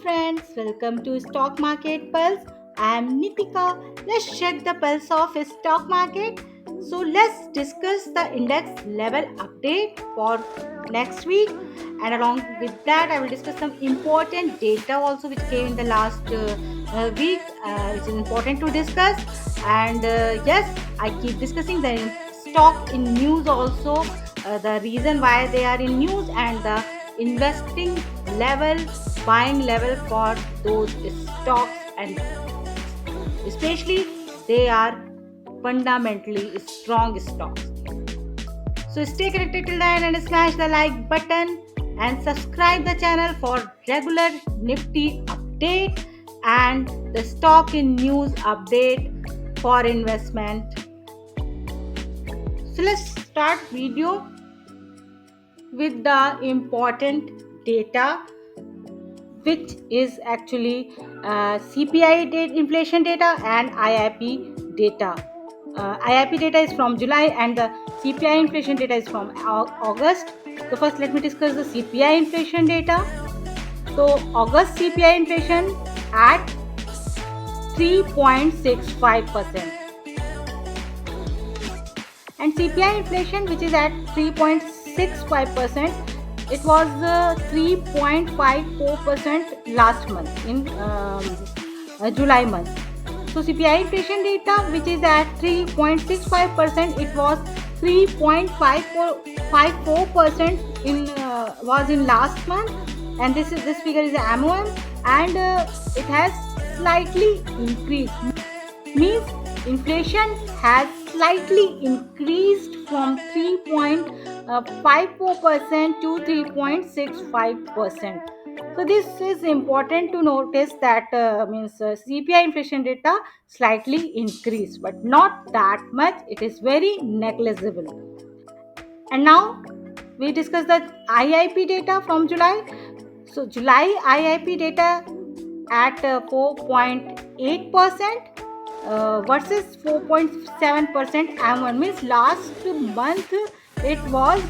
friends, welcome to Stock Market Pulse. I am Nitika. Let's check the pulse of stock market. So let's discuss the index level update for next week, and along with that I will discuss some important data also which came in the last week, which is important to discuss. And yes, I keep discussing the stock in news also, the reason why they are in news and the investing level, buying level for those stocks, and especially they are fundamentally strong stocks. So stay connected till the end and smash the like button and subscribe the channel for regular Nifty update and the stock in news update for investment. So let's start video with the important data, which is actually CPI data, inflation data, and IIP data. IIP data is from July and the CPI inflation data is from August. So first let me discuss the CPI inflation data. So August CPI inflation at 3.65% and CPI inflation which is at 3.65%. It was 3.54% last month in July month. So CPI inflation data which is at 3.65%, it was 3.54% in last month, and this figure is MOM, and it has slightly increased. Means inflation has slightly increased from 3.54% to 3.65%. So this is important to notice that CPI inflation data slightly increased, but not that much. It is very negligible. And now we discuss the IIP data from July. So July IIP data at 4.8% versus 4.7% M1. Means last month it was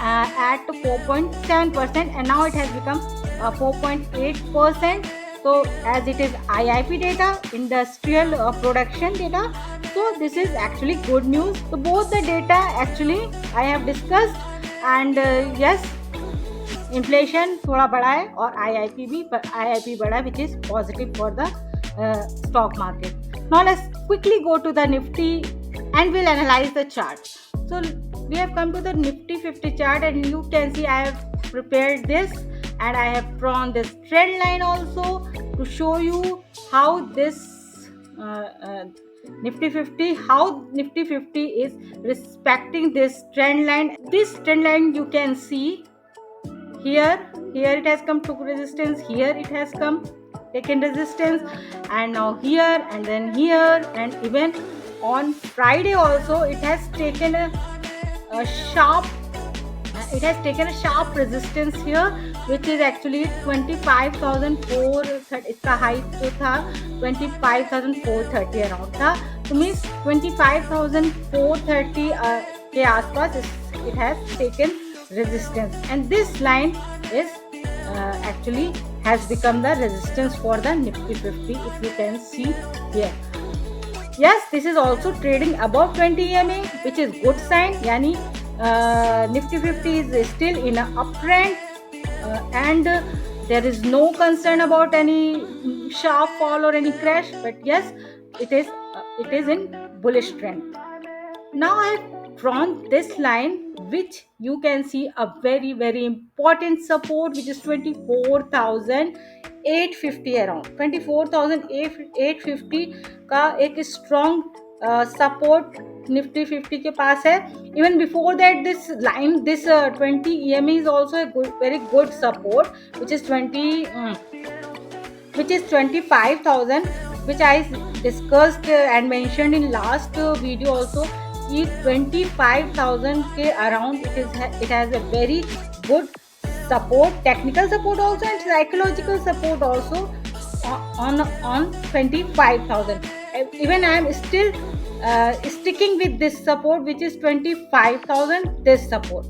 at 4.7% and now it has become 4.8%. So as it is IIP data, industrial production data, so this is actually good news. So both the data actually I have discussed, and yes, inflation थोड़ा बढ़ा है और IIP बढ़ा, which is positive for the stock market. Now let's quickly go to the Nifty and we'll analyze the chart. So we have come to the Nifty 50 chart, and you can see I have prepared this and I have drawn this trend line also to show you how this Nifty 50 is respecting this trend line. This trend line you can see here it has come to resistance, here it has come taken resistance, and now here, and then here, and even on Friday also it has taken a sharp resistance here, which is actually 25,430. इसका high जो था 25,430 around था, तो means 25,430 के आसपास it has taken resistance, and this line is actually has become the resistance for the Nifty 50, if you can see here. Yes, this is also trading above 20 EMA, which is good sign. Yani Nifty 50 is still in an uptrend, and there is no concern about any sharp fall or any crash, but yes, it is in bullish trend. Now I have drawn this line, which you can see a very very important support, which is 24,850 around 24,850 का एक strong support Nifty 50 के पास है. Even before that, this line, this 20 EMA is also a very good support, which is 25,000, which I discussed and mentioned in last video also. 25,000 के around it has a very good support, technical support also and psychological support also on 25,000. Even I am still sticking with this support, which is 25,000, this support.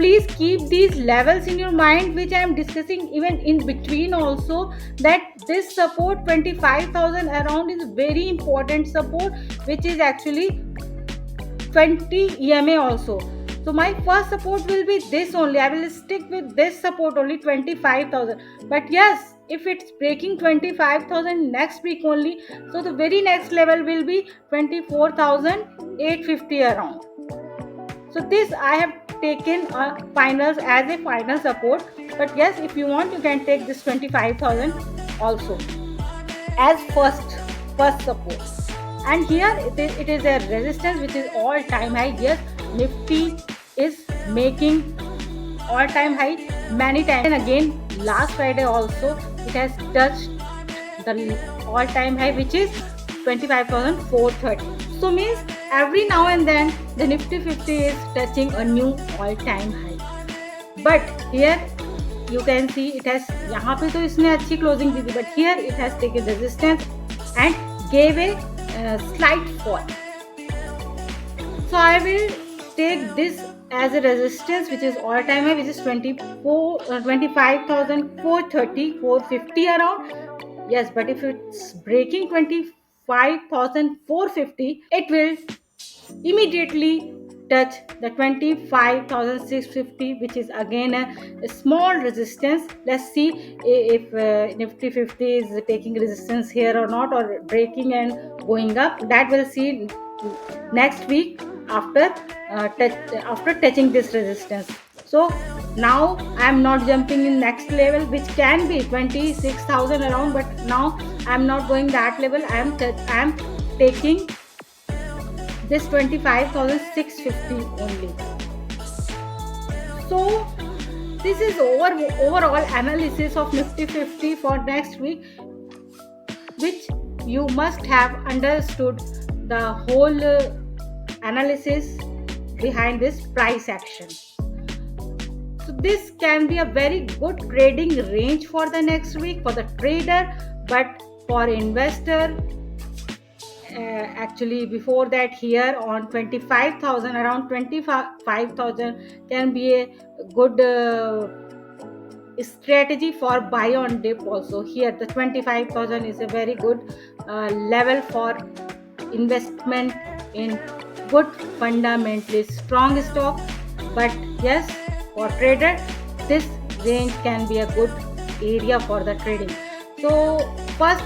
please keep these levels in your mind, which I am discussing even in between also, that this support 25,000 around is very important support, which is actually 20 EMA also. So my first support will be this only. I will stick with this support only, 25,000. But yes, if it's breaking 25,000 next week only, so the very next level will be 24,850 around. So this I have taken finals as a final support. But yes, if you want, you can take this 25,000 also as first support. And here it is a resistance which is all time high. Yes, Nifty is making all time high many times, and again last Friday also it has touched the all time high, which is 25,430. So means every now and then the Nifty 50 is touching a new all time high. But here you can see it has, यहाँ पे तो इसने अच्छी closing दी थी, but here it has taken resistance and gave a slight fall. So I will take this as a resistance, which is all time high, which is 25,430, 450 around. Yes, but if it's breaking 25,450, it will immediately touch the 25,650, which is again a small resistance. Let's see if Nifty 50 is taking resistance here or not, or breaking and going up. That we'll see next week after after touching this resistance. So now I am not jumping in next level, which can be 26,000 around, but now I am not going that level. I am taking this 25,650 only. So this is overall analysis of Nifty 50 for next week, which you must have understood the whole analysis behind this price action. So this can be a very good trading range for the next week for the trader, but for investor, actually before that, here on 25,000, around 25,000 can be a good strategy for buy on dip also. Here the 25,000 is a very good level for investment in good fundamentally strong stock. But yes, for trader this range can be a good area for the trading. So first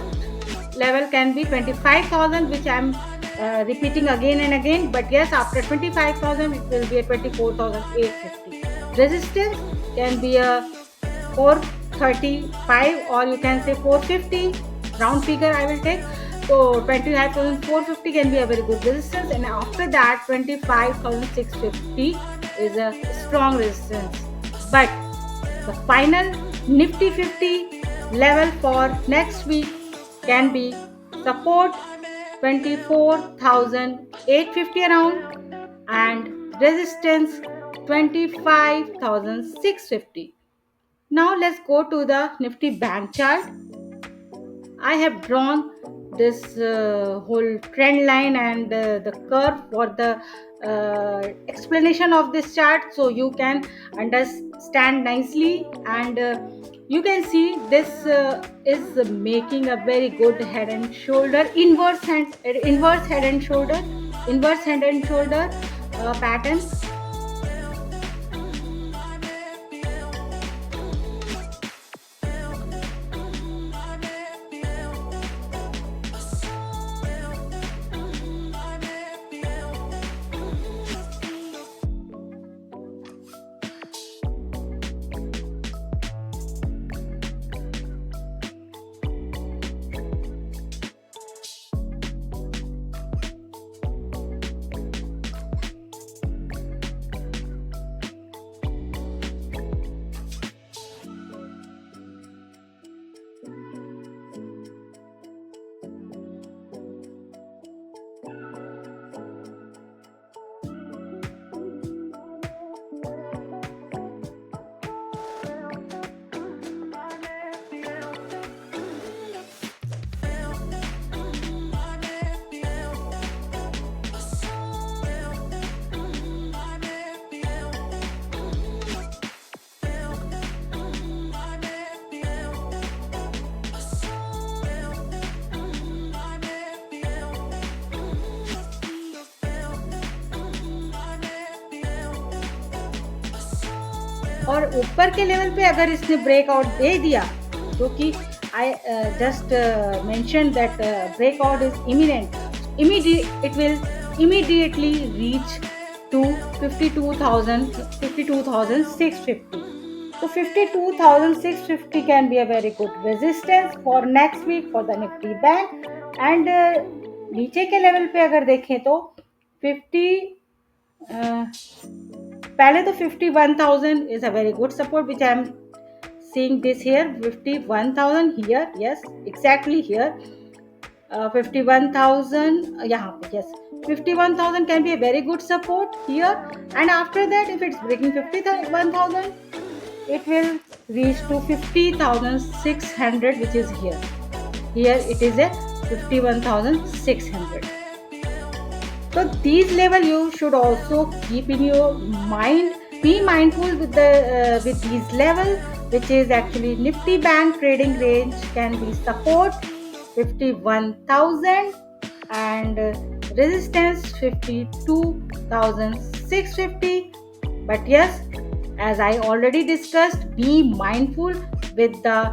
level can be 25,000, which I am repeating again and again. But yes, after 25,000 it will be a 24,850. Resistance can be a 435, or you can say 450, round figure I will take. So 25,450 can be a very good resistance, and after that 25,650 is a strong resistance. But the final Nifty 50 level for next week can be support 24,850 around, and resistance 25,650. Now let's go to the Nifty bank chart. I have drawn this whole trend line and the curve for the explanation of this chart, so you can understand nicely. And you can see this is making a very good head and shoulder, inverse head and shoulder, pattern. और ऊपर के level पे अगर इसने breakout दे दिया, जो कि I just mention that breakout is imminent, immediate it will immediately reach to 52,650. So 52,650 can be a very good resistance for next week for the Nifty Bank. And नीचे के लेवल पे अगर देखें तो 50 पहले तो 51,000 is a very good support which I am seeing this here. 51,000 here, yes, exactly here. 51,000 यहाँ पे, yes, 51,000 can be a very good support here. And after that, if it's breaking 51,000, it will reach to 50,600, which is here. Here it is a 51,600. So these level you should also keep in your mind. Be mindful with with these level, which is actually Nifty Bank trading range can be support 51,000 and resistance 52,650. But yes, as I already discussed, be mindful with the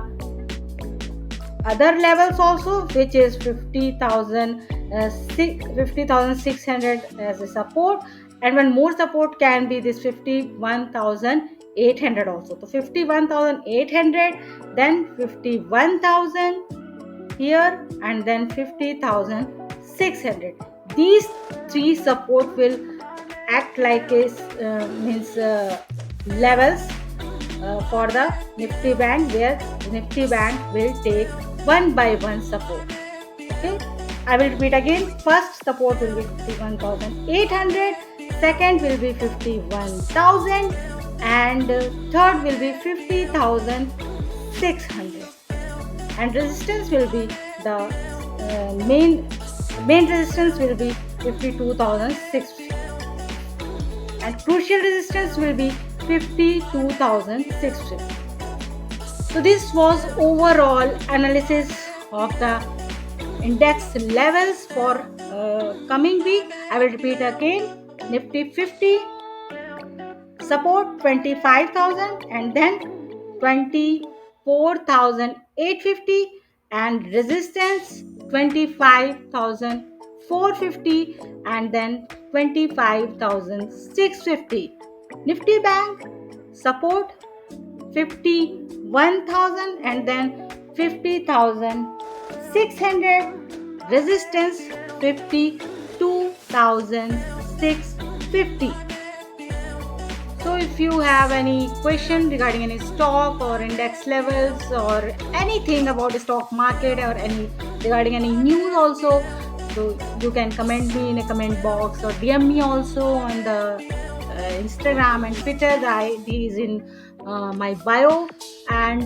other levels also, which is 50,600 as a support, and one more support can be this 51,800 also. So 51,800, then 51,000 here, and then 50,600. These three support will act like a levels for the Nifty Bank, where Nifty Bank will take one by one support. Okay, I will repeat again. First support will be 51,800, second will be 51,000, and third will be 50,600. And resistance will be the main resistance will be 52,650, and crucial resistance will be 52,650. So this was overall analysis of the index levels for coming week. I will repeat again. Nifty 50 support 25,000 and then 24,850, and resistance 25,450 and then 25,650. Nifty Bank support 51,000 and then 50,600, resistance 52,650. So if you have any question regarding any stock or index levels or anything about the stock market or regarding any news also, so you can comment me in a comment box or DM me also on the Instagram and Twitter. The ID is in my bio. And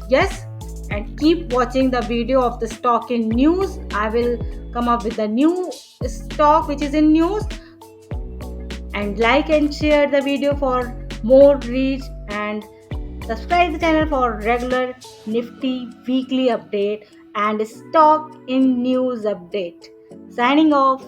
yes, and keep watching the video of the stock in news. I will come up with the new stock which is in news. And like and share the video for more reach, and subscribe the channel for regular Nifty weekly update and stock in news update. Signing off.